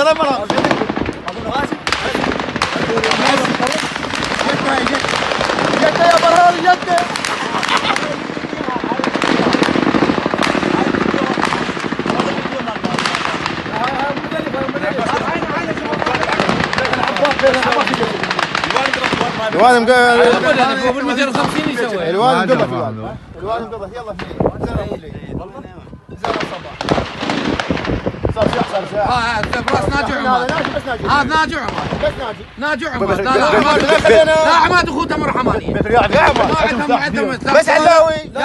غلط جدة يا برهان جدة. الوان مقبل فوق ال 250 يسوي. الوان مقبل الوان مقبل. يلا اثنين صار ساعة براس ناجي عمر. هذا ناجي عمر. بس ناجي. ناجي عمر. لا حماد اخوته مرحمانيه. لا عمر. بس علاوي.